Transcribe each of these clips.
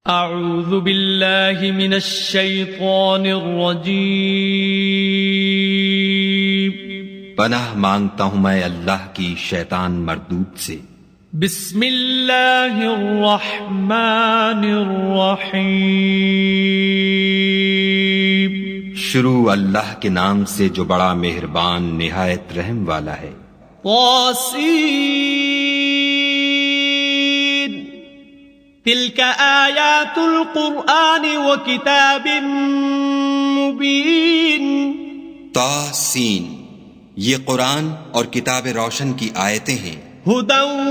اعوذ باللہ من الشیطان الرجیم پناہ مانگتا ہوں میں اللہ کی شیطان مردود سے۔ بسم اللہ الرحمن الرحیم شروع اللہ کے نام سے جو بڑا مہربان نہایت رحم والا ہے۔ طاسین تلک آیات القرآن وکتاب مبین۔ طاسین یہ قرآن اور کتاب روشن کی آیتیں ہیں۔ ہدی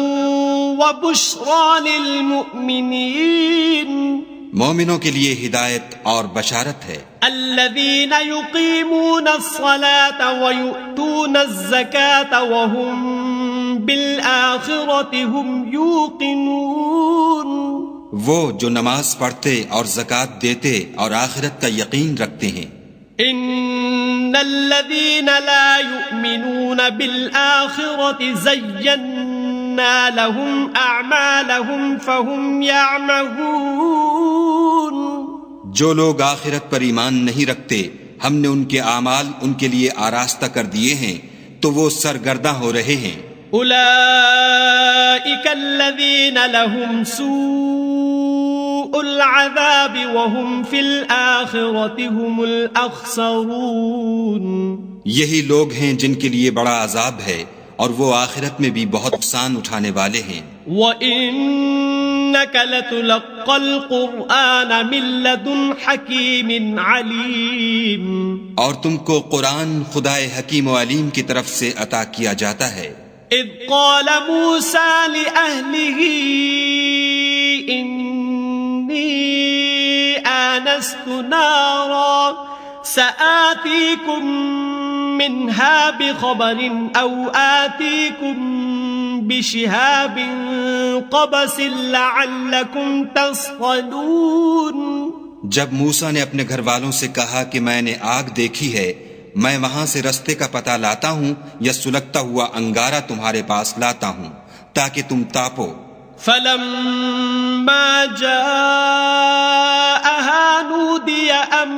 وبشری للمؤمنین مومنوں کے لیے ہدایت اور بشارت ہے۔ الذین یقیمون الصلاة ویؤتون الزکاة وهم بالآخرة هم یوقنون۔ وہ جو نماز پڑھتے اور زکوٰۃ دیتے اور آخرت کا یقین رکھتے ہیں۔ ان الذین لا یؤمنون بالآخرة زینا لهم اعمالهم فهم یعمهون۔ جو لوگ آخرت پر ایمان نہیں رکھتے ہم نے ان کے اعمال ان کے لیے آراستہ کر دیے ہیں تو وہ سرگرداں ہو رہے ہیں۔ اولئک الذین لهم سوء العذاب وهم فی الآخرة هم الاخسرون۔ یہی لوگ ہیں جن کے لیے بڑا عذاب ہے اور وہ آخرت میں بھی بہت نقصان اٹھانے والے ہیں۔ وَإِنَّكَ لَتُلَقَّى الْقُرْآنَ مِن لَّدُنْ حَكِيمٍ عَلِيمٍ۔ اور تم کو قرآن خدائے حکیم و علیم کی طرف سے عطا کیا جاتا ہے۔ اذ قال موسیٰ لأہلہ انی آنست نارا سآتیکم منها بخبر او آتیکم بشہاب قبس لعلکم تصطلون۔ جب موسیٰ نے اپنے گھر والوں سے کہا کہ میں نے آگ دیکھی ہے، میں وہاں سے رستے کا پتہ لاتا ہوں یا سلگتا ہوا انگارہ تمہارے پاس لاتا ہوں تاکہ تم تاپو۔ فلما جاءها نودی ان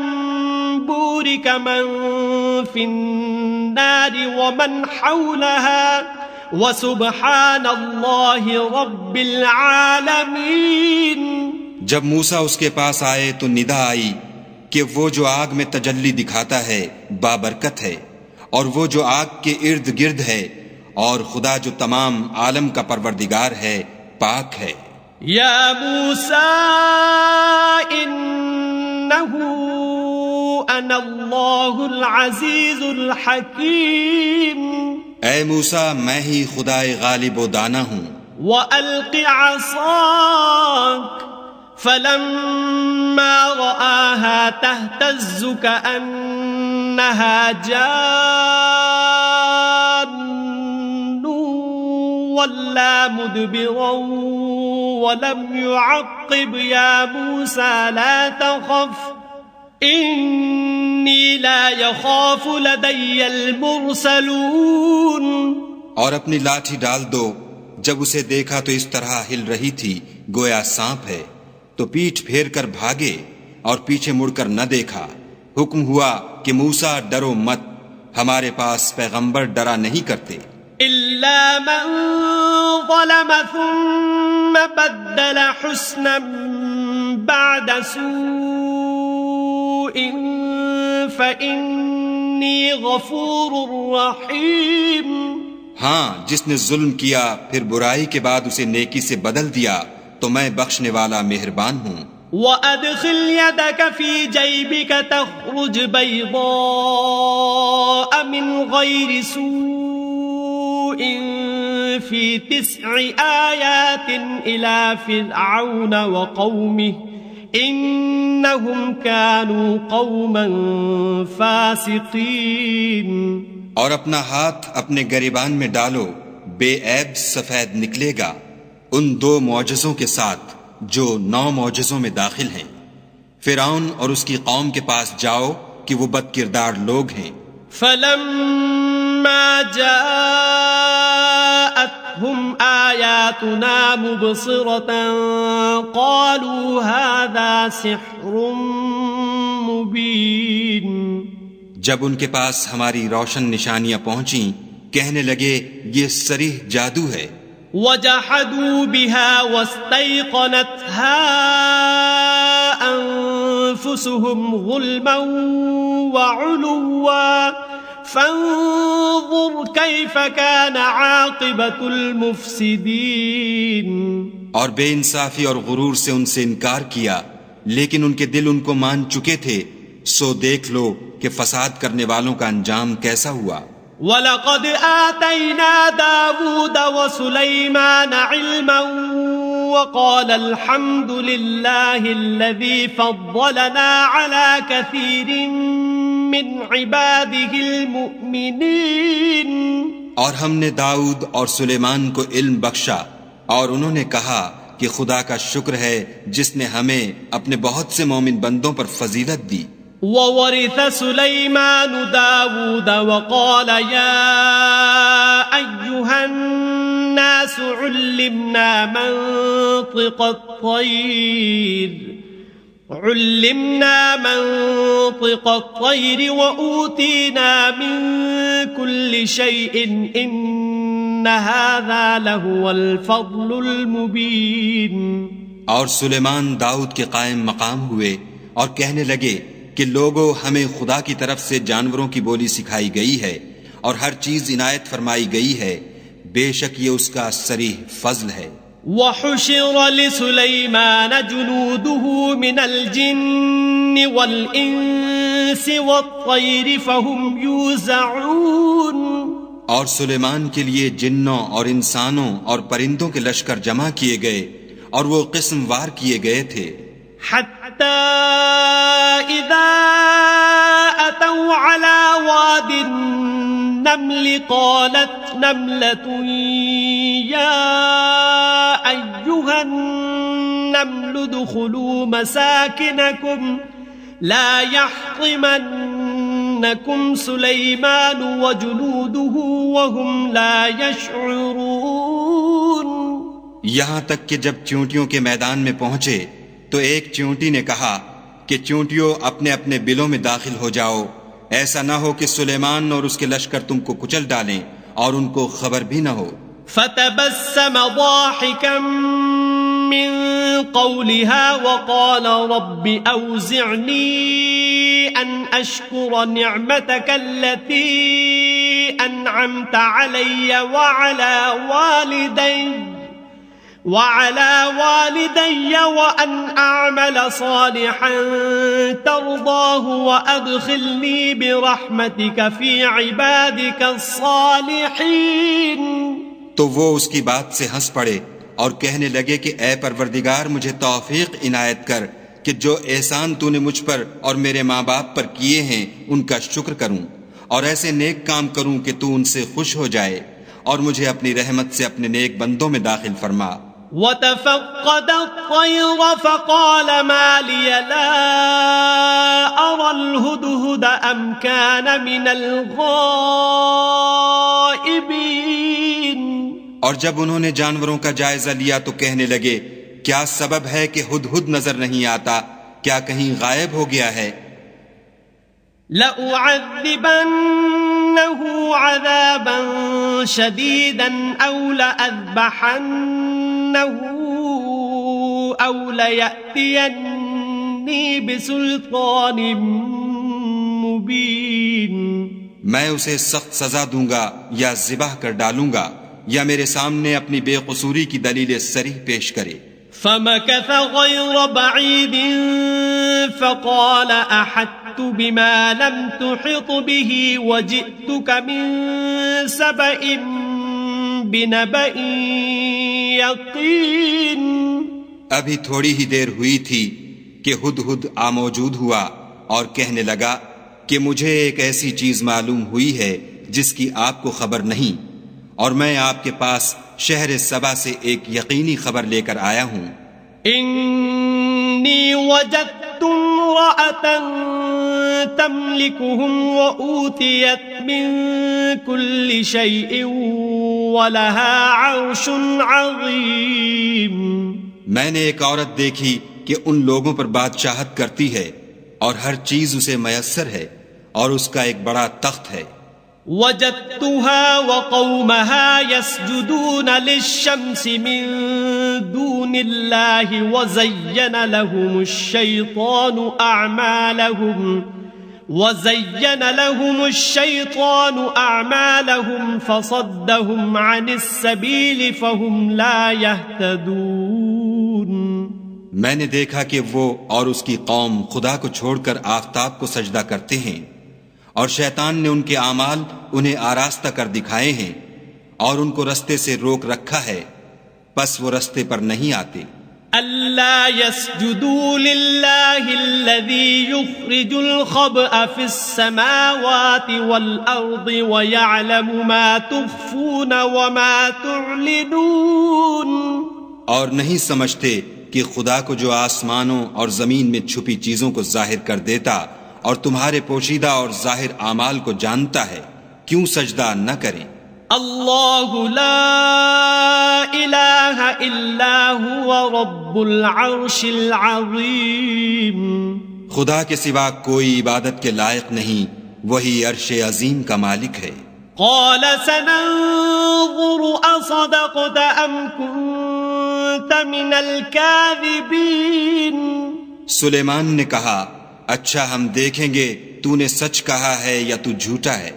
بورک من فی النار ومن حولها وسبحان اللہ رب العالمین۔ جب موسیٰ اس کے پاس آئے تو ندا آئی کہ وہ جو آگ میں تجلی دکھاتا ہے بابرکت ہے، اور وہ جو آگ کے ارد گرد ہے، اور خدا جو تمام عالم کا پروردگار ہے پاک ہے۔ یا موسیٰ انہ انا اللہ العزیز الحکیم۔ اے موسیٰ میں ہی خدائے غالب و دانا ہوں۔ وَأَلْقِ عَصَاكَ فَلَمَّا رَآهَا تَهْتَزُّ كَأَنَّهَا جَانٌّ وَلَّى مُدْبِرًا وَلَمْ يُعَقِّبْ يَا مُوسَى لَا تَخَفْ إِنِّي لَا يَخَافُ لَدَيَّ الْمُرْسَلُونَ۔ اور اپنی لاٹھی ڈال دو۔ جب اسے دیکھا تو اس طرح ہل رہی تھی گویا سانپ ہے، تو پیٹھ پھیر کر بھاگے اور پیچھے مڑ کر نہ دیکھا۔ حکم ہوا کہ موسیٰ ڈرو مت، ہمارے پاس پیغمبر ڈرا نہیں کرتے۔ إِلَّا مَن ظَلَمَ ثُمَّ بَدَّلَ حُسْنًا بَعْدَ سُوءٍ فَإِنِّي غَفُورٌ رَّحِيمٌ۔ ہاں جس نے ظلم کیا پھر برائی کے بعد اسے نیکی سے بدل دیا تو میں بخشنے والا مہربان ہوں۔ وَأَدْخِلْ يَدَكَ فِي جَيْبِكَ تَخْرُجْ بَيْضَاءَ مِنْ غَيْرِ سُوءٍ فِي 9 آيَاتٍ إِلَى فِرْعَوْنَ وَقَوْمِهِ إِنَّهُمْ كَانُوا قَوْمًا فَاسِقِينَ۔ اور اپنا ہاتھ اپنے گریبان میں ڈالو، بے عیب سفید نکلے گا، ان 2 معجزوں کے ساتھ جو 9 معجزوں میں داخل ہیں۔ فرعون اور اس کی قوم کے پاس جاؤ کہ وہ بد کردار لوگ ہیں۔ فَلَمَّا جَاءَتْهُمْ آيَاتُنَا مُبْصِرَةً قَالُوا هَذَا هذا سحر مبين. جب ان کے پاس ہماری روشن نشانیاں پہنچیں کہنے لگے یہ صریح جادو ہے. وجحدوا بها واستيقنتها أنفسهم ظلما وعلوا فانظر كيف كان عاقبة المفسدين. اور بے انصافی اور غرور سے ان سے انکار کیا لیکن ان کے دل ان کو مان چکے تھے، سو دیکھ لو کہ فساد کرنے والوں کا انجام کیسا ہوا. وَلَقَدْ آتَيْنَا دَاوُودَ وَسُلَيْمَانَ عِلْمًا وَقَالَ الْحَمْدُ لِلَّهِ الَّذِي فَضَّلَنَا عَلَى كَثِيرٍ مِّنْ عِبَادِهِ الْمُؤْمِنِينَ. اور ہم نے داؤد اور سلیمان کو علم بخشا اور انہوں نے کہا کہ خدا کا شکر ہے جس نے ہمیں اپنے بہت سے مومن بندوں پر فضیلت دی. وَوَرِثَ سُلَيْمَانُ دَاوُودَ وَقَالَ يَا أَيُّهَا النَّاسُ عُلِّمْنَا مَنطِقَ الطَّيْرِ وَأُوتِينَا مِن كُلِّ شَيْءٍ إِنَّ هَذَا لَهُوَ الْفَضْلُ الْمُبِينُ. اور سلیمان داؤد کے قائم مقام ہوئے اور کہنے لگے کہ لوگوں ہمیں خدا کی طرف سے جانوروں کی بولی سکھائی گئی ہے اور ہر چیز عنایت فرمائی گئی ہے، بے شک یہ اس کا صریح فضل ہے. وَحُشِرَ لِسُلَيْمَانَ جُنُودُهُ مِنَ الْجِنِّ وَالْإِنسِ وَالطَّيْرِ فَهُمْ يُوزَعُونَ. اور سلیمان کے لیے جنوں اور انسانوں اور پرندوں کے لشکر جمع کیے گئے اور وہ قسم وار کیے گئے تھے. حتى إذا أتوا على واد النمل قالت نملة يا أيها النمل ادخلوا مساكنكم لا يحطمنكم سليمان وجنوده وهم لا يشعرون. یہاں تک کہ جب چیونٹیوں کے میدان میں پہنچے تو ایک چیونٹی نے کہا کہ چیونٹیوں اپنے اپنے بلوں میں داخل ہو جاؤ، ایسا نہ ہو کہ سلیمان اور اس کے لشکر تم کو کچل ڈالیں اور ان کو خبر بھی نہ ہو. فتبسم ضاحكا من قولها وقال رب أوزعني أن أشكر نعمتك التي أنعمت علي وعلى والدي وأن أعمل صالحا ترضاه وأدخلني برحمتك في عبادك الصالحين. تو وہ اس کی بات سے ہنس پڑے اور کہنے لگے کہ اے پروردگار مجھے توفیق عنایت کر کہ جو احسان تو نے مجھ پر اور میرے ماں باپ پر کیے ہیں ان کا شکر کروں اور ایسے نیک کام کروں کہ تو ان سے خوش ہو جائے اور مجھے اپنی رحمت سے اپنے نیک بندوں میں داخل فرما. وَتَفَقَّدَ الطَّيْرَ فَقَالَ مَا لِيَ لَا أَرَى الْهُدْهُدَ أَمْ كَانَ مِنَ الْغَائِبِينَ. اور جب انہوں نے جانوروں کا جائزہ لیا تو کہنے لگے کیا سبب ہے کہ ہدہد نظر نہیں آتا، کیا کہیں غائب ہو گیا ہے؟ لَأُعَذِّبَنَّهُ عَذَابًا شَدِيدًا أَوْ لَأَذْبَحَنَّهُ أَوْ لَيَأْتِيَنِّي بِسُلْطَانٍ مُبِينٍ. میں اسے سخت سزا دوں گا یا ذبح کر ڈالوں گا یا میرے سامنے اپنی بے قصوری کی دلیل صریح پیش کرے. فمكث غير بعيد فقال أحطت بما لم تحط به وجئتك من سبأ بنبأ يقين. ابھی تھوڑی ہی دیر ہوئی تھی کہ ہدہد موجود ہوا اور کہنے لگا کہ مجھے ایک ایسی چیز معلوم ہوئی ہے جس کی آپ کو خبر نہیں، اور میں آپ کے پاس شہر سبا سے ایک یقینی خبر لے کر آیا ہوں. انی وجدت امرأة تملکهم وأوتیت من كل شيء ولها عرش عظیم. میں نے ایک عورت دیکھی کہ ان لوگوں پر بادشاہت کرتی ہے اور ہر چیز اسے میسر ہے اور اس کا ایک بڑا تخت ہے. وجدتها وقومها يسجدون للشمس من دون الله وزين لهم الشيطان أعمالهم فصدهم عن السبيل فهم لا يهتدون. میں نے دیکھا کہ وہ اور اس کی قوم خدا کو چھوڑ کر آفتاب کو سجدہ کرتے ہیں اور شیطان نے ان کے اعمال انہیں آراستہ کر دکھائے ہیں اور ان کو رستے سے روک رکھا ہے، پس وہ رستے پر نہیں آتے. ألا يسجدوا لله الذي يخرج الخبأ في السماوات والأرض ويعلم ما تخفون وما تعلنون. اور نہیں سمجھتے کہ خدا کو جو آسمانوں اور زمین میں چھپی چیزوں کو ظاہر کر دیتا اور تمہارے پوشیدہ اور ظاہر اعمال کو جانتا ہے، کیوں سجدہ نہ کریں؟ اللہ لا الہ الا هو رب العرش العظیم. خدا کے سوا کوئی عبادت کے لائق نہیں، وہی عرش عظیم کا مالک ہے. قال سننظر اصدقت ام كنت من الكاذبین. سلیمان نے کہا، اچھا ہم دیکھیں گے تو نے سچ کہا ہے یا تو جھوٹا ہے.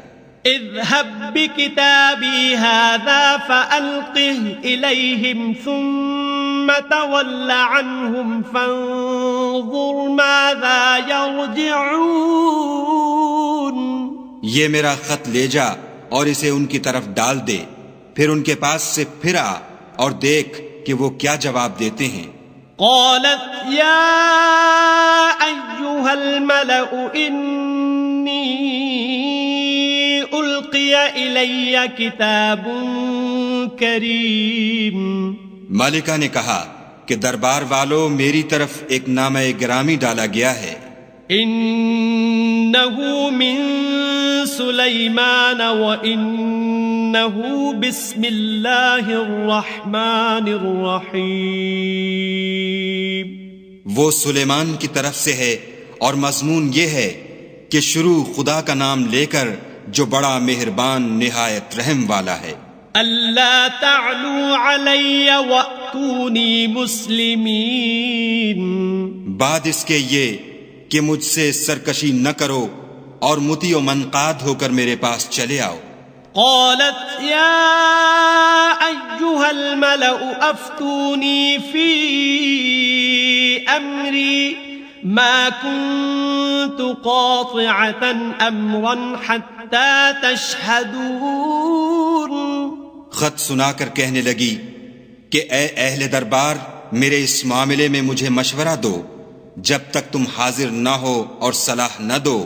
اذهب بكتابي هذا فألقه إليهم ثم تول عنهم فانظر ماذا يرجعون. یہ میرا خط لے جا اور اسے ان کی طرف ڈال دے، پھر ان کے پاس سے پھر آ اور دیکھ کہ وہ کیا جواب دیتے ہیں. قالت يا أيها الملأ إني ألقي إلي كتاب كريم. مالکہ نے کہا کہ دربار والو، میری طرف ایک نامہ گرامی ڈالا گیا ہے. إنه من سليمان وإنه بسم الله الرحمن الرحيم. وہ سلیمان کی طرف سے ہے اور مضمون یہ ہے کہ شروع خدا کا نام لے کر جو بڑا مہربان نہایت رحم والا ہے. اللہ تعلوا علی وأتونی مسلمین. بعد اس کے یہ کہ مجھ سے سرکشی نہ کرو اور مطیع و منقاد ہو کر میرے پاس چلے آؤ. قالت یا ایها الملأ افتونی فی امری ما كنت قاطعة امرا حتى تشهدون. خط سنا کر کہنے لگی کہ اے اہل دربار، میرے اس معاملے میں مجھے مشورہ دو، جب تک تم حاضر نہ ہو اور صلاح نہ دو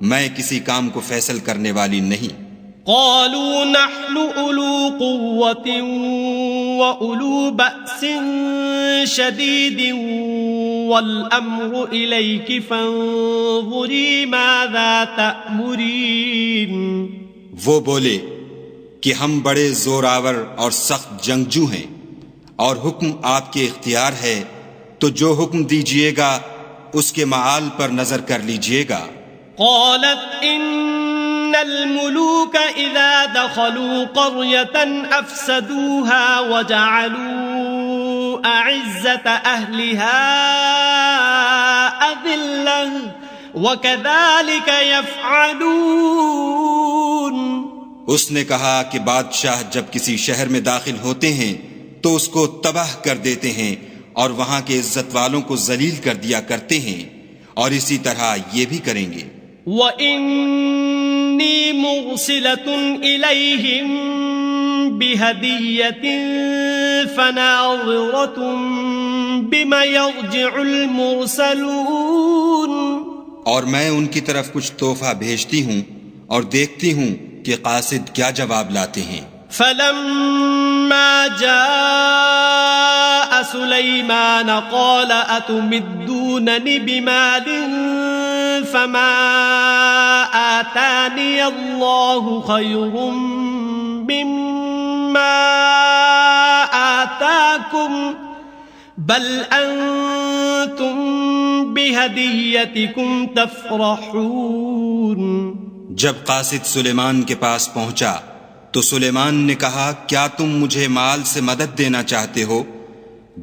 میں کسی کام کو فیصل کرنے والی نہیں. قالوا نحن أولو قوة وأولو بأس شديد والأمر إليك فانظري ماذا تأمرين. وہ بولے کہ ہم بڑے زور آور اور سخت جنگجو ہیں اور حکم آپ کے اختیار ہے، تو جو حکم دیجئے گا اس کے معال پر نظر کر لیجئے گا. قالت ان الملوك اذا دخلوا قرية افسدوها وجعلوا اعزة اهلها اذلة وكذلك يفعلون. اس نے کہا کہ بادشاہ جب کسی شہر میں داخل ہوتے ہیں تو اس کو تباہ کر دیتے ہیں اور وہاں کے عزت والوں کو ذلیل کر دیا کرتے ہیں، اور اسی طرح یہ بھی کریں گے. وَإِنِّي مُرْسِلَةٌ إِلَيْهِمْ بِهَدِيَّةٍ فَنَاظِرَةٌ بِمَ يَرْجِعُ الْمُرْسَلُونَ. اور میں ان کی طرف کچھ تحفہ بھیجتی ہوں اور دیکھتی ہوں کہ قاصد کیا جواب لاتے ہیں. فَلَمَّا جَاءَ سُلَيْمَانَ قَالَ أَتُمِدُّونَنِ بِمَالٍ فَمَا آتَانِيَ اللَّهُ خَيْرٌ مِّمَّا آتَاكُمْ بل انتم بہدیتکم تفرحون. جب قاصد سلیمان کے پاس پہنچا تو سلیمان نے کہا کیا تم مجھے مال سے مدد دینا چاہتے ہو؟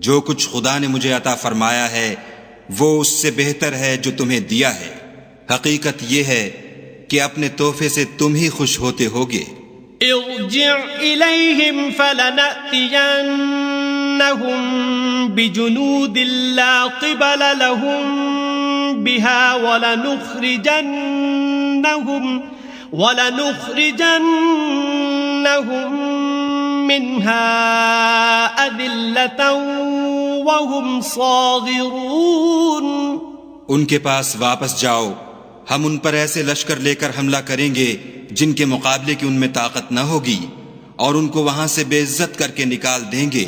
جو کچھ خدا نے مجھے عطا فرمایا ہے وہ اس سے بہتر ہے جو تمہیں دیا ہے. حقیقت یہ ہے کہ اپنے تحفے سے تم ہی خوش ہوتے ہوگے. ارجع الیہم فلنأتینہم بجنود لا قبل لهم بها ولنخرجنهم منها أذلة وهم صاغرون. ان کے پاس واپس جاؤ، ہم ان پر ایسے لشکر لے کر حملہ کریں گے جن کے مقابلے کی ان میں طاقت نہ ہوگی، اور ان کو وہاں سے بے عزت کر کے نکال دیں گے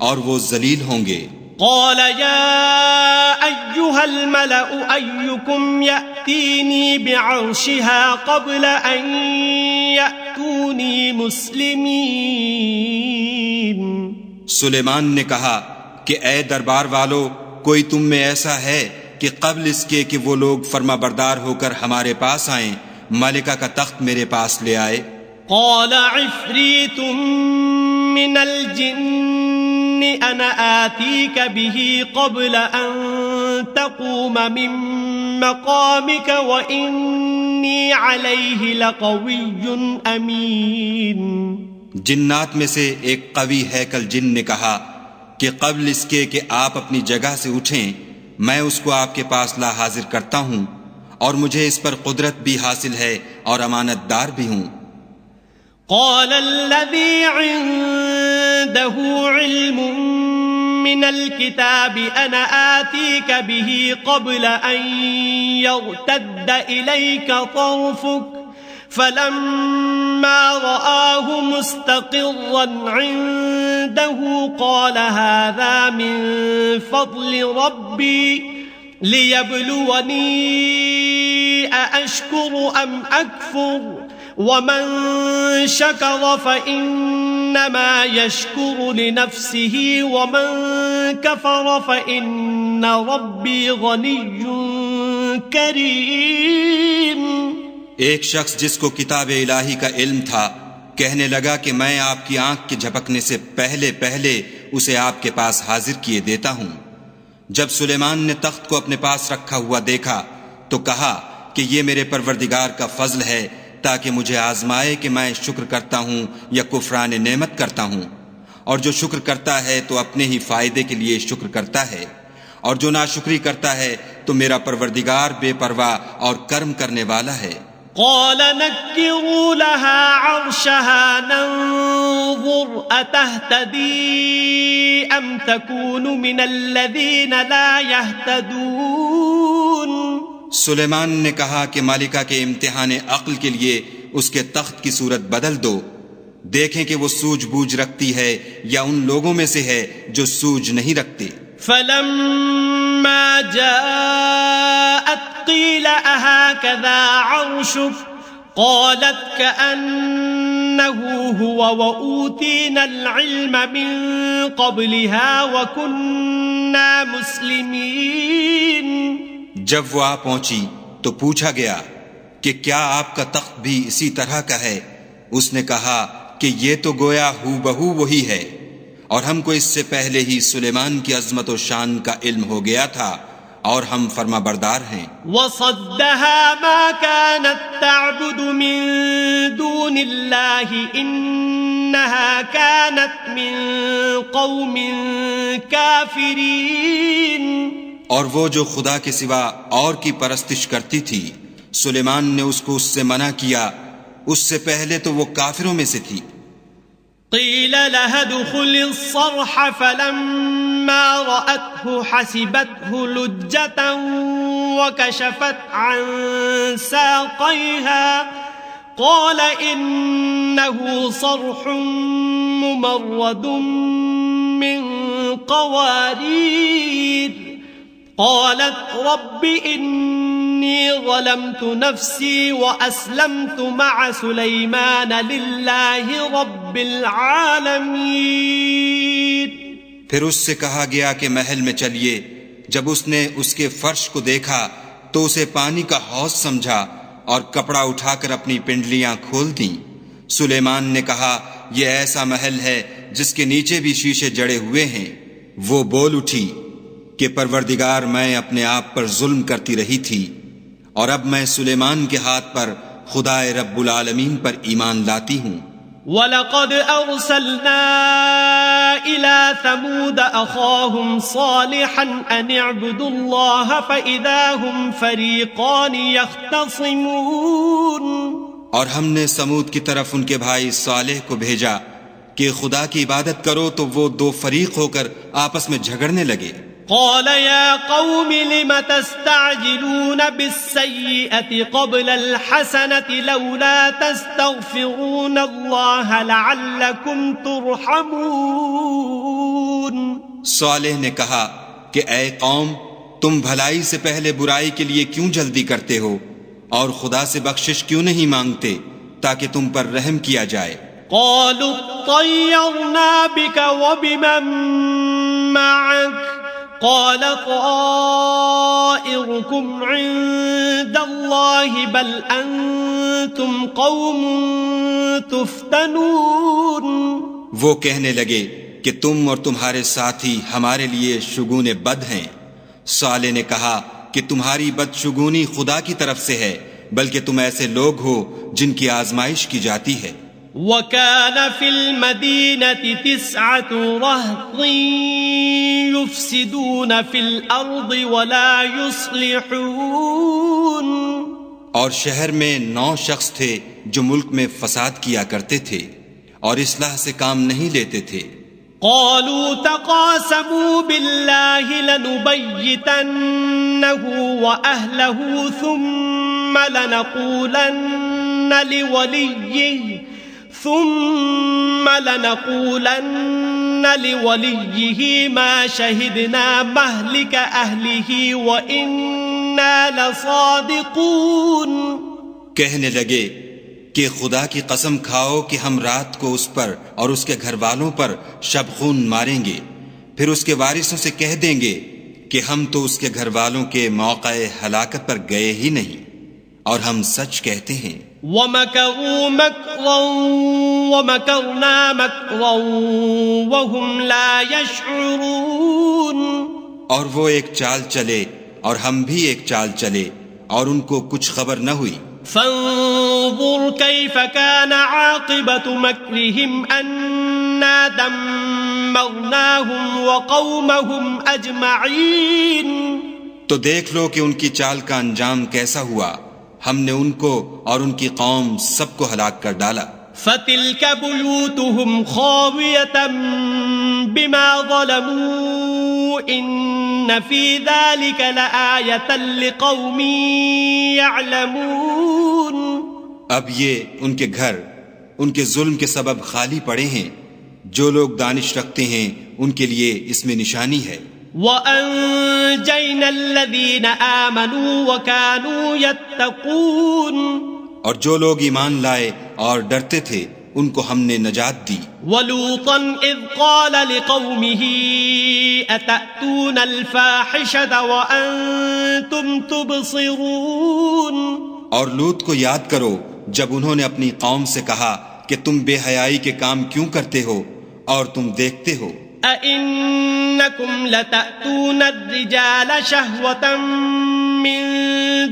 اور وہ ذلیل ہوں گے. قال يا أيها الملأ أيكم يأتيني بعرشها قبل أن يأتوني مسلمين. سلیمان نے کہا کہ اے دربار والو، کوئی تم میں ایسا ہے کہ قبل اس کے کہ وہ لوگ فرما بردار ہو کر ہمارے پاس آئیں ملکہ کا تخت میرے پاس لے آئے. قال عفریت من الجن انا آتیک به قبل ان تقوم من مقامک وانی علیہ لقوی امین. جنات میں سے ایک قوی ہیکل جن نے کہا کہ قبل اس کے کہ آپ اپنی جگہ سے اٹھیں میں اس کو آپ کے پاس لا حاضر کرتا ہوں، اور مجھے اس پر قدرت بھی حاصل ہے اور امانت دار بھی ہوں. قال الذي عنده علم من الكتاب انا آتيك به قبل ان يرتد اليك طرفك فلما رآه مستقرا عنده قال هذا من فضل ربي ليبلوني أأشكر أم أكفر ومن شكر فإنما يشكر لنفسه ومن كفر فإن ربي غني كريم. ایک شخص جس کو کتاب الہی کا علم تھا کہنے لگا کہ میں آپ کی آنکھ کے جھپکنے سے پہلے اسے آپ کے پاس حاضر کیے دیتا ہوں. جب سلیمان نے تخت کو اپنے پاس رکھا ہوا دیکھا تو کہا کہ یہ میرے پروردگار کا فضل ہے تاکہ مجھے آزمائے کہ میں شکر کرتا ہوں یا کفران نعمت کرتا ہوں، اور جو شکر کرتا ہے تو اپنے ہی فائدے کے لیے شکر کرتا ہے، اور جو ناشکری کرتا ہے تو میرا پروردگار بے پرواہ اور کرم کرنے والا ہے. قال نكروا لها عرشها ننظر أتهتدي أم تكون من الذين لا يهتدون. سلیمان نے کہا کہ مالکہ کے امتحان عقل کے لیے اس کے تخت کی صورت بدل دو، دیکھیں کہ وہ سوجھ بوجھ رکھتی ہے یا ان لوگوں میں سے ہے جو سوجھ نہیں رکھتے. فلما جاءت قيل أهكذا عرشك قالت كأنه هو وأوتينا العلم من قبلها وكنا مسلمين. جب وہ آ پہنچی تو پوچھا گیا کہ کیا آپ کا تخت بھی اسی طرح کا ہے؟ اس نے کہا کہ یہ تو گویا ہو بہو وہی ہے، اور ہم کو اس سے پہلے ہی سلیمان کی عظمت و شان کا علم ہو گیا تھا اور ہم فرما بردار ہیں. وصدها ما كانت تعبد من دون الله إنها كانت من قوم كافرين. اور وہ جو خدا کے سوا اور کی پرستش کرتی تھی سلیمان نے اس کو اس سے منع کیا، اس سے پہلے تو وہ کافروں میں سے تھی. قيل لها ادخل الصرح فلما رأته حسبته لجة وكشفت عن ساقيها قال إنه صرح ممرد من قوارير. قالت رب إني ظلمت نفسي وأسلمت مع سليمان لله رب العالمين. پھر اس سے کہا گیا کہ محل میں چلیے. جب اس نے اس کے فرش کو دیکھا تو اسے پانی کا حوض سمجھا اور کپڑا اٹھا کر اپنی پنڈلیاں کھول دیں. سلیمان نے کہا یہ ایسا محل ہے جس کے نیچے بھی شیشے جڑے ہوئے ہیں. وہ بول اٹھی کہ پروردگار میں اپنے آپ پر ظلم کرتی رہی تھی اور اب میں سلیمان کے ہاتھ پر خدائے رب العالمین پر ایمان لاتی ہوں. وَلَقَدْ أَرْسَلْنَا إِلَى ثَمُودَ أَخَاهُمْ صَالِحًا أَنِ اعْبُدُوا اللَّهَ فَإِذَا هُمْ فَرِيقَانِ يَخْتَصِمُونَ. اور ہم نے سمود کی طرف ان کے بھائی صالح کو بھیجا کہ خدا کی عبادت کرو تو وہ دو فریق ہو کر آپس میں جھگڑنے لگے. قال يا قوم لم تستعجلون بالسيئة قبل الحسنة لولا تستغفرون الله لعلكم ترحمون. صالح نے کہا کہ اے قوم تم بھلائی سے پہلے برائی کے لیے کیوں جلدی کرتے ہو اور خدا سے بخشش کیوں نہیں مانگتے تاکہ تم پر رحم کیا جائے. قالوا اطيرنا بك وبمن معك قال طائركم عند الله بل أنتم قوم تفتنون. وہ کہنے لگے کہ تم اور تمہارے ساتھی ہمارے لیے شگون بد ہیں. صالح نے کہا کہ تمہاری بدشگونی خدا کی طرف سے ہے بلکہ تم ایسے لوگ ہو جن کی آزمائش کی جاتی ہے. وَكَانَ فِي الْمَدِينَةِ 9 رَهْطٍ يُفْسِدُونَ فِي الْأَرْضِ وَلَا يُصْلِحُونَ. اور شہر میں 9 شخص تھے جو ملک میں فساد کیا کرتے تھے اور اصلاح سے کام نہیں لیتے تھے. قالوا تقاسموا بالله لنبيتنه وأهله ثم لنقولن لوليه ما شهدنا مهلك أهله وإنا لصادقون. کہنے لگے کہ خدا کی قسم کھاؤ کہ ہم رات کو اس پر اور اس کے گھر والوں پر شبخون ماریں گے، پھر اس کے وارثوں سے کہہ دیں گے کہ ہم تو اس کے گھر والوں کے موقع ہلاکت پر گئے ہی نہیں اور ہم سچ کہتے ہیں. وَمَكَرُوا مَكْرًا وَمَكَرْنَا مَكْرًا وَهُمْ لَا يَشْعُرُونَ. اور وہ ایک چال چلے اور ہم بھی ایک چال چلے اور ان کو کچھ خبر نہ ہوئی. فانظر كيف كان عاقبة مكرهم أنا دمرناهم وقومهم أجمعين. تو دیکھ لو کہ ان کی چال کا انجام کیسا ہوا. ہم نے ان کو اور ان کی قوم سب کو ہلاک کر ڈالا. فتلك بيوتهم خاوية بما ظلموا إن في ذلك لآية لقوم يعلمون. اب یہ ان کے گھر ان کے ظلم کے سبب خالی پڑے ہیں. جو لوگ دانش رکھتے ہیں ان کے لیے اس میں نشانی ہے. وَأَنجَيْنَا الَّذِينَ آمَنُوا وَكَانُوا يَتَّقُونَ. اور جو لوگ ایمان لائے اور ڈرتے تھے ان کو ہم نے نجات دی. وَلُوطًا إِذْ قَالَ لِقَوْمِهِ أَتَأْتُونَ الْفَاحِشَةَ وَأَنْتُمْ تُبْصِرُونَ. اور لوط کو یاد کرو جب انہوں نے اپنی قوم سے کہا کہ تم بے حیائی کے کام کیوں کرتے ہو اور تم دیکھتے ہو. أَإِنَّكُمْ لَتَأْتُونَ الرِّجَالَ شَهْوَةً مِّن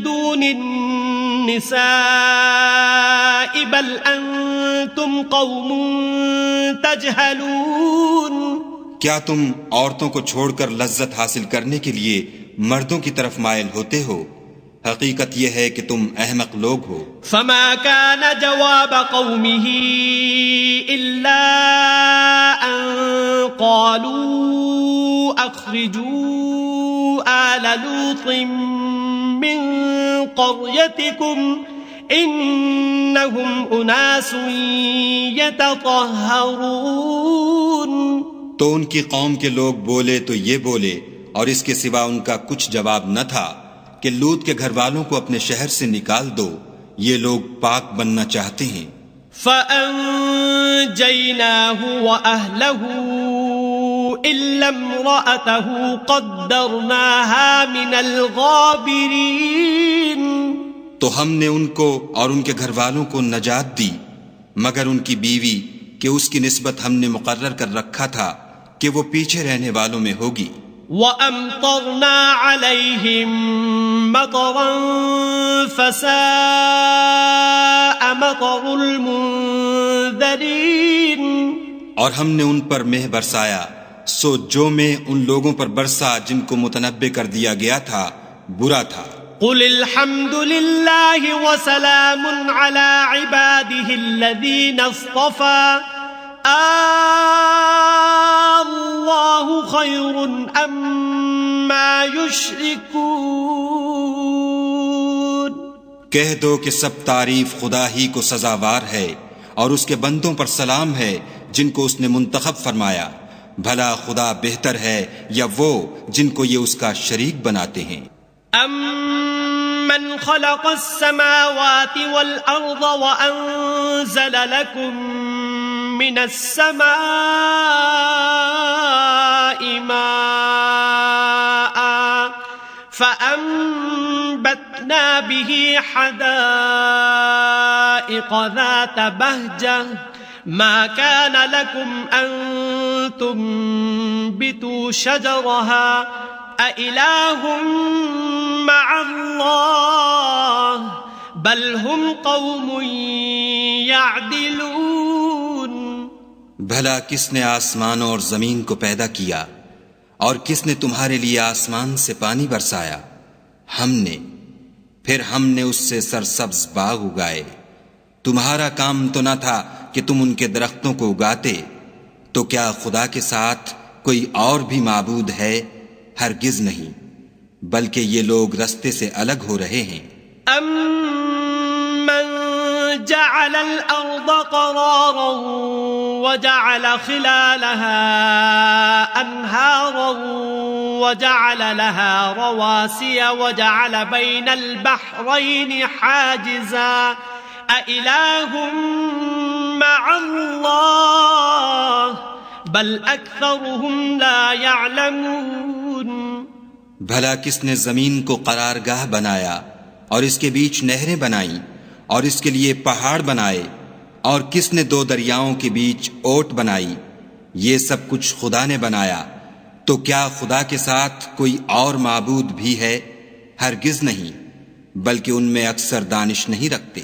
دُونِ النِّسَاءِ بَلْ أَنْتُمْ قَوْمٌ تَجْهَلُونَ. کیا تم عورتوں کو چھوڑ کر لذت حاصل کرنے کے لیے مردوں کی طرف مائل ہوتے ہو؟ حقیقت یہ ہے کہ تم احمق لوگ ہو. فما كان جواب قومه إلا أن قالوا أخرجوا آل لوط من قريتكم إنهم أناس يتطهرون. تو ان کی قوم کے لوگ بولے تو یہ بولے اور اس کے سوا ان کا کچھ جواب نہ تھا کہ لوط کے گھر والوں کو اپنے شہر سے نکال دو، یہ لوگ پاک بننا چاہتے ہیں. فَأَنجَيْنَاهُ وَأَهْلَهُ إلا امرأته قدرناها من الغابرين. تو ہم نے ان کو اور ان کے گھر والوں کو نجات دی مگر ان کی بیوی کہ اس کی نسبت ہم نے مقرر کر رکھا تھا کہ وہ پیچھے رہنے والوں میں ہوگی. وَأَمْطَرْنَا عَلَيْهِمْ مَطَرًا فَسَاءَ مَطَرُ الْمُنذَرِينَ. اور ہم نے ان پر مہ برسایا سو جو میں ان لوگوں پر برسا جن کو متنبع کر دیا گیا تھا برا تھا. قل الحمد لله وسلام على عباده الذين اصطفى الله خير أما يشركون. کہہ دو کہ سب تعریف خدا ہی کو سزاوار ہے اور اس کے بندوں پر سلام ہے جن کو اس نے منتخب فرمایا. بھلا خدا بہتر ہے یا وہ جن کو یہ اس کا شریک بناتے ہیں. أَمَّنْ خَلَقَ السَّمَاوَاتِ وَالْأَرْضَ وَأَنزَلَ لَكُم مِّنَ السَّمَاءِ مَاءً فَأَنبَتْنَا بِهِ حَدَائِقَ ذَاتَ بَهْجَةٍ ما كان لكم أن تنبتوا شجرها أإله مع الله بل هم قوم يعدلون. بھلا کس نے آسمانوں اور زمین کو پیدا کیا اور کس نے تمہارے لیے آسمان سے پانی برسایا؟ ہم نے. پھر ہم نے اس سے سرسبز باغ اگائے. تمہارا کام تو نہ تھا کہ تم ان کے درختوں کو اگاتے. تو کیا خدا کے ساتھ کوئی اور بھی معبود ہے؟ ہرگز نہیں، بلکہ یہ لوگ رستے سے الگ ہو رہے ہیں. أَمَّنْ جَعَلَ الْأَرْضَ قَرَارًا وَجَعَلَ خِلَالَهَا أَنْهَارًا وَجَعَلَ لَهَا رَوَاسِيَ وَجَعَلَ بَيْنَ الْبَحْرَيْنِ حَاجِزًا أَإِلَٰهٌ مَّعَ اللَّهِ بَلْ أَكْثَرُهُمْ لَا يَعْلَمُونَ. بھلا کس نے زمین کو قرارگاہ بنایا اور اس کے بیچ نہریں بنائیں اور اس کے لیے پہاڑ بنائے اور کس نے دو دریاؤں کے بیچ اوٹ بنائی؟ یہ سب کچھ خدا نے بنایا. تو کیا خدا کے ساتھ کوئی اور معبود بھی ہے؟ ہرگز نہیں، بلکہ ان میں اکثر دانش نہیں رکھتے.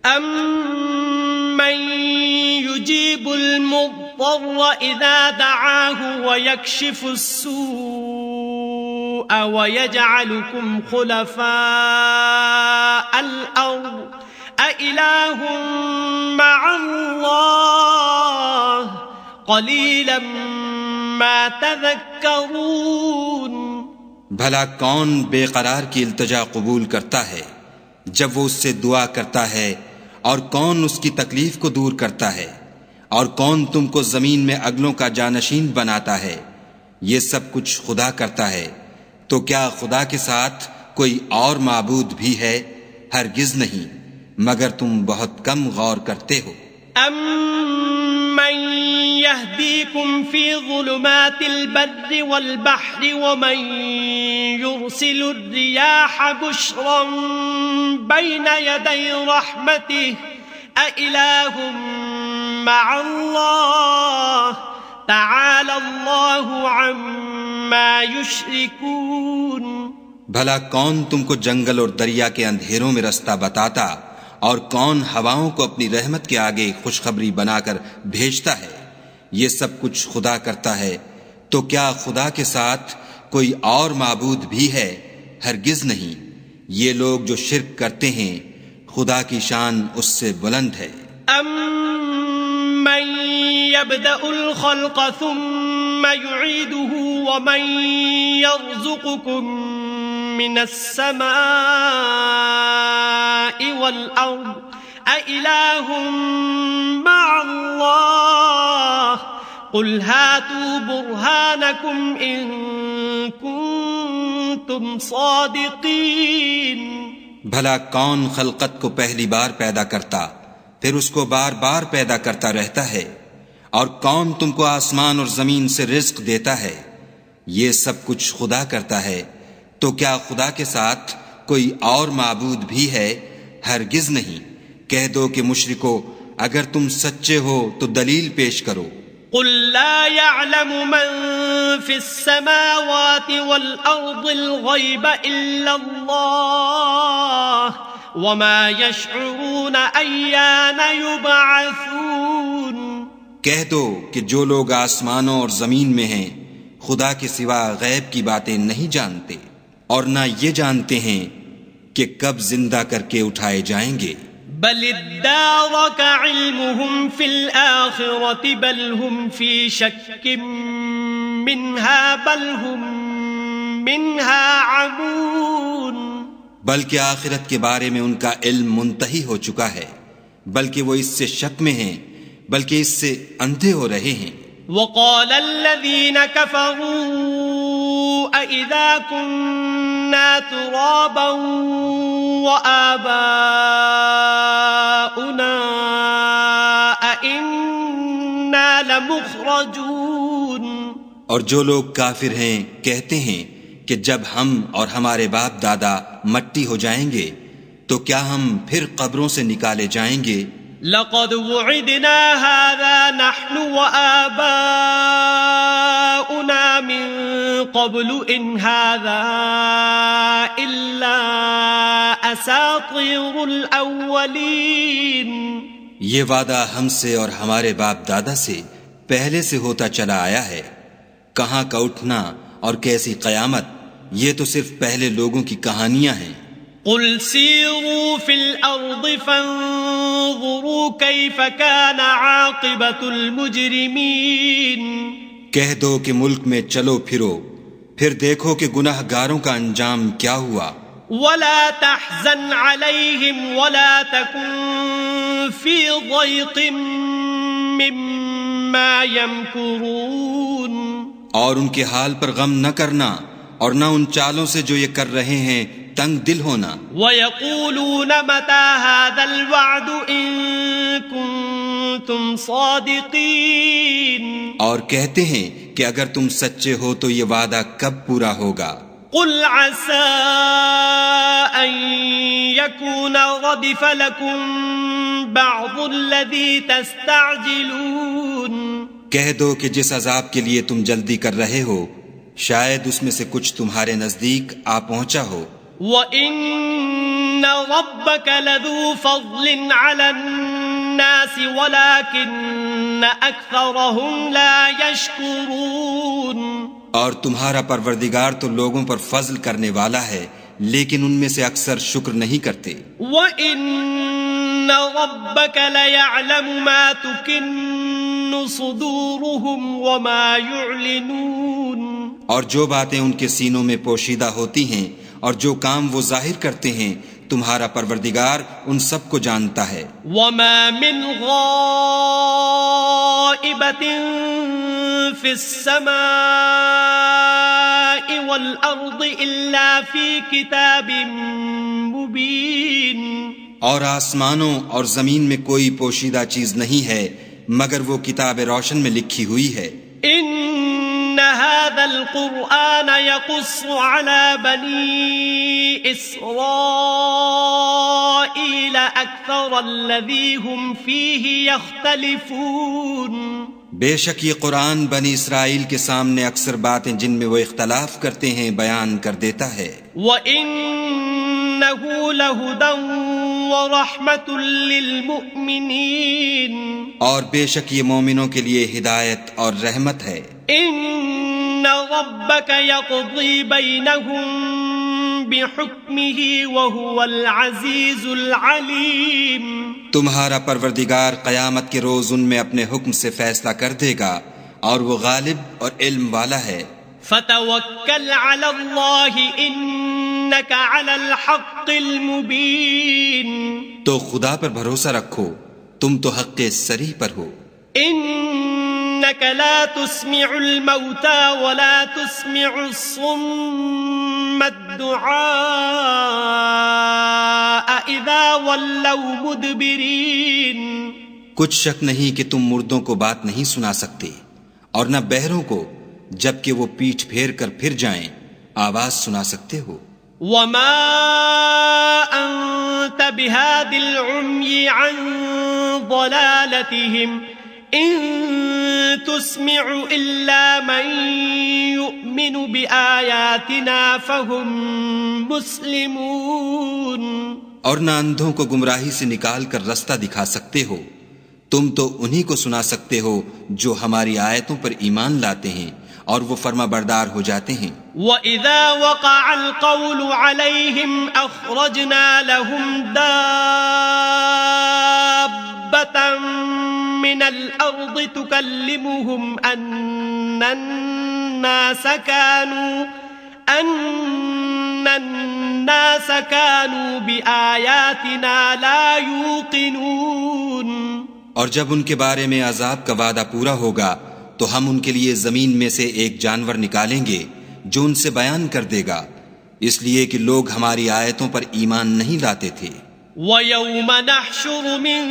أَمَّن يُجِيبُ الْمُضْطَرَّ إِذَا دَعَاهُ وَيَكْشِفُ السُّوءَ وَيَجْعَلُكُمْ خُلَفَاءَ الْأَرْضِ أَإِلَٰهٌ مَّعَ اللَّهِ قَلِيلًا مَّا تَذَكَّرُونَ. بھلا کون بے قرار کی التجا قبول کرتا ہے جب وہ اس سے دعا کرتا ہے، اور کون اس کی تکلیف کو دور کرتا ہے، اور کون تم کو زمین میں اگلوں کا جانشین بناتا ہے؟ یہ سب کچھ خدا کرتا ہے. تو کیا خدا کے ساتھ کوئی اور معبود بھی ہے؟ ہرگز نہیں، مگر تم بہت کم غور کرتے ہو. أَمَّن يَهْدِيكُمْ فِي ظُلُمَاتِ الْبَرِّ وَالْبَحْرِ وَمَن يُرْسِلُ الرِّيَاحَ بُشْرًا بَيْنَ يَدَيْ رَحْمَتِهِ أَإِلَٰهٌ مَّعَ اللَّهِ تَعَالَى اللَّهُ عَمَّا يُشْرِكُونَ. بھلا کون تم کو جنگل اور دریا کے اندھیروں میں رستہ بتاتا اور کون ہواؤں کو اپنی رحمت کے آگے خوشخبری بنا کر بھیجتا ہے؟ یہ سب کچھ خدا کرتا ہے. تو کیا خدا کے ساتھ کوئی اور معبود بھی ہے؟ ہرگز نہیں. یہ لوگ جو شرک کرتے ہیں خدا کی شان اس سے بلند ہے. أَمَّن يَبْدَأُ الْخَلْقَ ثُمَّ يُعِيدُهُ وَمَن يَرْزُقُكُم مِّنَ السَّمَاءِ وَالْأَرْضِ أَإِلَٰهٌ مَّعَ اللَّهِ قُلْ هَاتُوا بُرْهَانَكُمْ إِن كُنتُمْ صَادِقِينَ. بھلا کون خلقت کو پہلی بار پیدا کرتا پھر اس کو بار بار پیدا کرتا رہتا ہے، اور کون تم کو آسمان اور زمین سے رزق دیتا ہے؟ یہ سب کچھ خدا کرتا ہے، تو کیا خدا کے ساتھ کوئی اور معبود بھی ہے؟ ہرگز نہیں۔ کہہ دو کہ مشرکو، اگر تم سچے ہو تو دلیل پیش کرو۔ قل لا يعلم من في السماوات والأرض الغيب إلا الله وما يشعرون أيان يبعثون۔ کہہ دو کہ جو لوگ آسمانوں اور زمین میں ہیں خدا کے سوا غیب کی باتیں نہیں جانتے، اور نہ یہ جانتے ہیں کہ کب زندہ کر کے اٹھائے جائیں گے۔ بل ادارك علمهم في الآخرة بل هم في شك منها بل هم منها عمون۔ بلکہ آخرت کے بارے میں ان کا علم منتہی ہو چکا ہے، بلکہ وہ اس سے شک میں ہیں، بلکہ اس سے اندھے ہو رہے ہیں۔ وقال الذين كفروا أإذا كنا ترابا وآباؤنا أإنا لمخرجون۔ اور جو لوگ کافر ہیں کہتے ہیں کہ جب ہم اور ہمارے باپ دادا مٹی ہو جائیں گے تو کیا ہم پھر قبروں سے نکالے جائیں گے؟ لقد وعدنا هذا نحن وآباؤنا من قبل إن هذا إلا أساطير الأولين۔ یہ وعدہ ہم سے اور ہمارے باپ دادا سے پہلے سے ہوتا چلا آیا ہے۔ کہاں کا اٹھنا اور کیسی قیامت، یہ تو صرف پہلے لوگوں کی کہانیاں ہیں۔ قل سیروا فی الارض فانظروا کیف کان عاقبۃ المجرمین۔ کہہ دو کہ ملک میں چلو پھرو، پھر دیکھو کہ گناہ گاروں کا انجام کیا ہوا۔ ولا تحزن علیہم ولا تکن فی ضیق مما یمکرون۔ اور ان کے حال پر غم نہ کرنا، اور نہ ان چالوں سے جو یہ کر رہے ہیں تنگ دل ہونا۔ وَيَقُولُونَ مَتَى هَذَا الْوَعْدُ إِن كُنتُمْ صَادِقِينَ۔ اور کہتے ہیں کہ اگر تم سچے ہو تو یہ وعدہ کب پورا ہوگا؟ قُلْ عَسَىٰ أَن يَكُونَ رَدِفَ لَكُمْ بَعْضُ الَّذِي تَسْتَعْجِلُونَ۔ کہہ دو کہ جس عذاب کے لیے تم جلدی کر رہے ہو شاید اس میں سے کچھ تمہارے نزدیک آ پہنچا ہو۔ وَإِنَّ رَبَّكَ لَذُو فَضْلٍ عَلَى النَّاسِ وَلَكِنَّ أَكْثَرَهُمْ لَا يَشْكُرُونَ۔ اور تمہارا پروردگار تو لوگوں پر فضل کرنے والا ہے، لیکن ان میں سے اکثر شکر نہیں کرتے۔ وَإِنَّ رَبَّكَ لَيَعْلَمُ مَا تُكِنُّ صُدُورُهُمْ وَمَا يُعْلِنُونَ۔ اور جو باتیں ان کے سینوں میں پوشیدہ ہوتی ہیں اور جو کام وہ ظاہر کرتے ہیں تمہارا پروردگار ان سب کو جانتا ہے۔ وَمَا مِنْ غَائِبَةٍ فِي السَّمَاءِ وَالْأَرْضِ إِلَّا فِي كِتَابٍ مُبِينٍ۔ اور آسمانوں اور زمین میں کوئی پوشیدہ چیز نہیں ہے مگر وہ کتاب روشن میں لکھی ہوئی ہے۔ إِنَّ هَذَا الْقُرْآنَ يَقُصُّ عَلَى بَنِي إِسْرَائِيلَ أَكْثَرَ الَّذِي هُمْ فِيهِ يَخْتَلِفُونَ۔ بے شک یہ قرآن بنی اسرائیل کے سامنے اکثر باتیں جن میں وہ اختلاف کرتے ہیں بیان کر دیتا ہے۔ وَإِنَّهُ لَهُدًى وَرَحْمَةٌ لِّلْمُؤْمِنِينَ۔ اور بے شک یہ مومنوں کے لیے ہدایت اور رحمت ہے۔ إِنَّ رَبَّكَ يَقْضِي بَيْنَهُم بِحُكْمِهِ وَهُوَ الْعَزِيزُ الْعَلِيمُ۔ تمہارا پروردگار قیامت کے روز ان میں اپنے حکم سے فیصلہ کر دے گا اور وہ غالب اور علم والا ہے۔ فَتَوَكَّلْ عَلَى اللَّهِ إِنَّكَ عَلَى الْحَقِّ الْمُبِينِ۔ تو خدا پر بھروسہ رکھو، تم تو حق صریح پر ہو۔ إِنَّكَ لَا تُسْمِعُ الْمَوْتَى وَلَا تُسْمِعُ الصُّمَّ الدُّعَاءَ إِذَا وَلَّوْا مُدْبِرِينَ۔ کچھ شک نہیں کہ تم مردوں کو بات نہیں سنا سکتے اور نہ بہروں کو جبکہ وہ پیٹھ پھیر کر پھر جائیں آواز سنا سکتے ہو. وما أنت بهاد العمي عن ضلالتهم إن تسمع إلا من يؤمن بآياتنا فهم مسلمون. اور نہ اندھوں کو گمراہی سے نکال کر رستہ دکھا سکتے ہو، تم تو انہی کو سنا سکتے ہو جو ہماری آیتوں پر ایمان لاتے ہیں اور وہ فرما بردار ہو جاتے ہیں. وَإِذَا وَقَعَ الْقَوْلُ عَلَيْهِمْ أَخْرَجْنَا لَهُمْ دَابَّةً مِّنَ الْأَرْضِ تُكَلِّمُهُمْ أَنَّ النَّاسَ كَانُوا بِآيَاتِنَا لَا يُوقِنُونَ. اور جب ان کے بارے میں عذاب کا وعدہ پورا ہوگا تو ہم ان کے لیے زمین میں سے ایک جانور نکالیں گے جو ان سے بیان کر دے گا، اس لیے کہ لوگ ہماری آیتوں پر ایمان نہیں لاتے تھے. وَيَوْمَ نَحْشُرُ مِن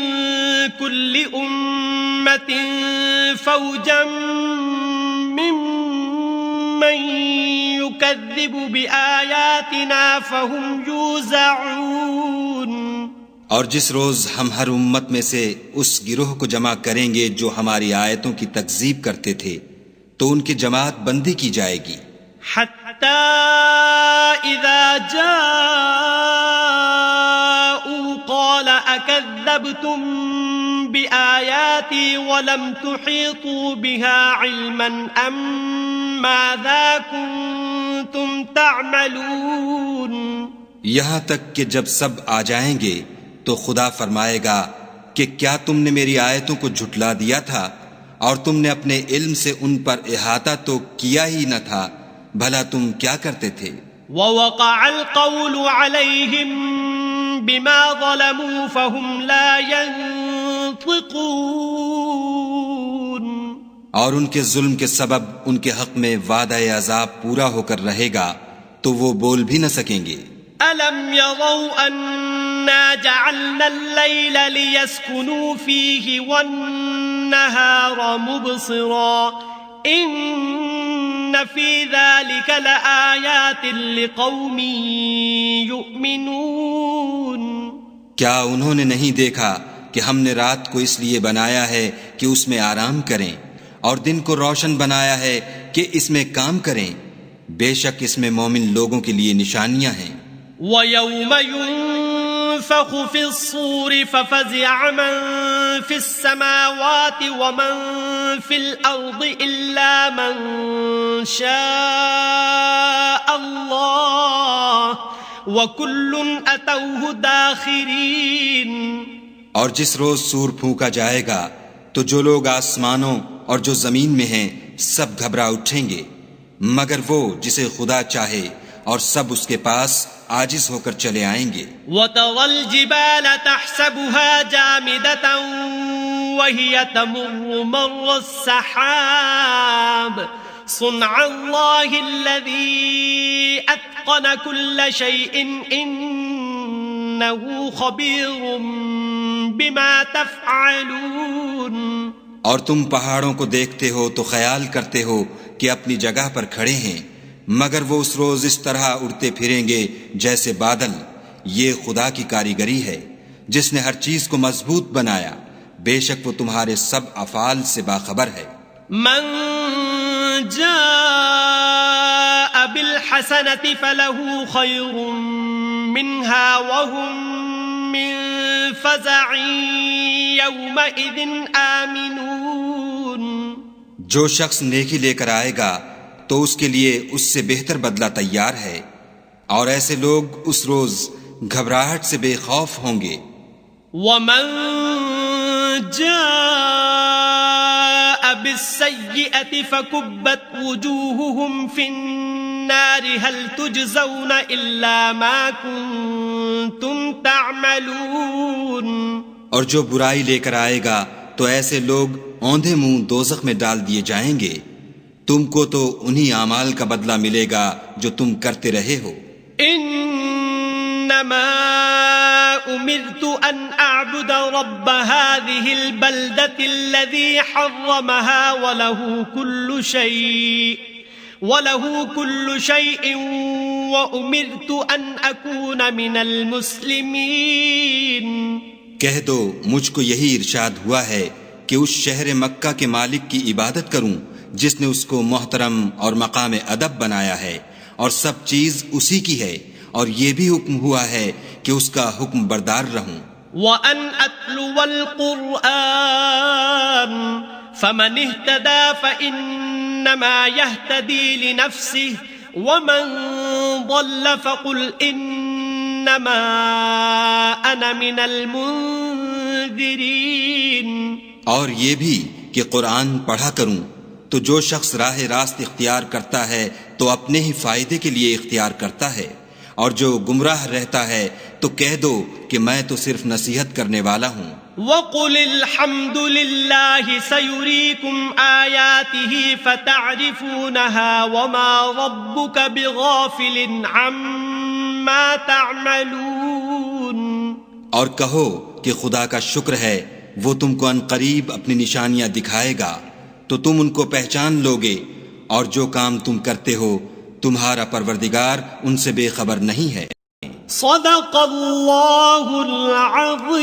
كُلِّ أُمَّةٍ فَوْجًا مِّمَّن يُكَذِّبُ بِآيَاتِنَا فَهُمْ يُوزَعُونَ. اور جس روز ہم ہر امت میں سے اس گروہ کو جمع کریں گے جو ہماری آیتوں کی تکذیب کرتے تھے تو ان کی جماعت بندی کی جائے گی. حَتَّى إِذَا جَاءُوا قَالَ أَكَذَّبْتُمْ بِآيَاتِي وَلَمْ تُحِيطُوا بِهَا عِلْمًا أَمْ مَاذَا كُنْتُمْ تَعْمَلُونَ. یہاں تک کہ جب سب آ جائیں گے تو خدا فرمائے گا کہ کیا تم نے میری آیتوں کو جھٹلا دیا تھا اور تم نے اپنے علم سے ان پر احاطہ تو کیا ہی نہ تھا، بھلا تم کیا کرتے تھے. وَوَقَعَ الْقَوْلُ عَلَيْهِمْ بِمَا ظَلَمُوا فَهُمْ لَا يَنطِقُونَ. اور ان کے ظلم کے سبب ان کے حق میں وعدہ عذاب پورا ہو کر رہے گا تو وہ بول بھی نہ سکیں گے. أَلَمْ يَرَوْا أَنَّا جَعَلْنَا اللَّيْلَ لِيَسْكُنُوا فِيهِ وَالنَّهَارَ مُبْصِرًا إِنَّ فِي ذَلِكَ لَآيَاتٍ لِقَوْمٍ يُؤْمِنُونَ. کیا انہوں نے نہیں دیکھا کہ ہم نے رات کو اس لیے بنایا ہے کہ اس میں آرام کریں اور دن کو روشن بنایا ہے کہ اس میں کام کریں؟ بے شک اس میں مومن لوگوں کے لیے نشانیاں ہیں. وَيَوْمَ يُنفَخُ فِي الصُّورِ فَفَزِعَ مَن فِي السَّمَاوَاتِ وَمَن فِي الْأَرْضِ إِلَّا مَن شَاءَ اللَّهُ وَكُلٌّ أَتَوْهُ دَاخِرِينَ. اور جس روز سور پھونکا جائے گا تو جو لوگ آسمانوں اور جو زمین میں ہیں سب گھبرا اٹھیں گے مگر وہ جسے خدا چاہے اور سب اس کے پاس عاجز ہو کر چلے آئیں گے. وَتَرَى الْجِبَالَ تَحْسَبُهَا جَامِدَةً وَهِيَ تَمُرُّ مَرَّ السَّحَابِ صُنْعَ اللَّهِ الَّذِي أَتْقَنَ كُلَّ شَيْءٍ إِنَّهُ خَبِيرٌ بِمَا تَفْعَلُونَ. اور تم پہاڑوں کو دیکھتے ہو تو خیال کرتے ہو کہ اپنی جگہ پر کھڑے ہیں مگر وہ اس روز اس طرح اڑتے پھریں گے جیسے بادل. یہ خدا کی کاریگری ہے جس نے ہر چیز کو مضبوط بنایا، بے شک وہ تمہارے سب افعال سے باخبر ہے. من جاء بالحسنة فله خير منها وهم من فزع يومئذ آمنون. جو شخص نیکی لے کر آئے گا تو اس کے لیے اس سے بہتر بدلہ تیار ہے اور ایسے لوگ اس روز گھبراہٹ سے بے خوف ہوں گے. ومن جاء بالسيئة فكبت وجوههم في النار هل تجزون إلا ما كنتم تعملون. اور جو برائی لے کر آئے گا تو ایسے لوگ اوندھے منہ دوزخ میں ڈال دیے جائیں گے، تم کو تو انہی اعمال کا بدلہ ملے گا جو تم کرتے رہے ہو. انما أمرت أن أعبد رب هذه البلدة الذي حرمها وله كل شيء وأمرت أن أكون من المسلمين. کہہ دو مجھ کو یہی ارشاد ہوا ہے کہ اس شہر مکہ کے مالک کی عبادت کروں جس نے اس کو محترم اور مقام ادب بنایا ہے اور سب چیز اسی کی ہے، اور یہ بھی حکم ہوا ہے کہ اس کا حکم بردار رہوں. وَأَنْ أَتْلُوَ الْقُرْآنَ فَمَنِ اهْتَدَى فَإِنَّمَا يَهْتَدِي لِنَفْسِهِ وَمَنْ ضَلَّ فَقُلْ إِنَّمَا أَنَا مِنَ الْمُنذِرِينَ. اور یہ بھی کہ قرآن پڑھا کروں تو جو شخص راہ راست اختیار کرتا ہے تو اپنے ہی فائدے کے لیے اختیار کرتا ہے، اور جو گمراہ رہتا ہے تو کہہ دو کہ میں تو صرف نصیحت کرنے والا ہوں. وَقُلِ الْحَمْدُ لِلَّهِ سَيُرِيكُمْ آيَاتِهِ فَتَعْرِفُونَهَا وَمَا رَبُّكَ بِغَافِلٍ عَمَّا تَعْمَلُونَ. اور کہو کہ خدا کا شکر ہے، وہ تم کو ان قریب اپنی نشانیاں دکھائے گا تو تم ان کو پہچان لوگے، اور جو کام تم کرتے ہو تمہارا پروردگار ان سے بے خبر نہیں ہے. صدق اللہ العظیم.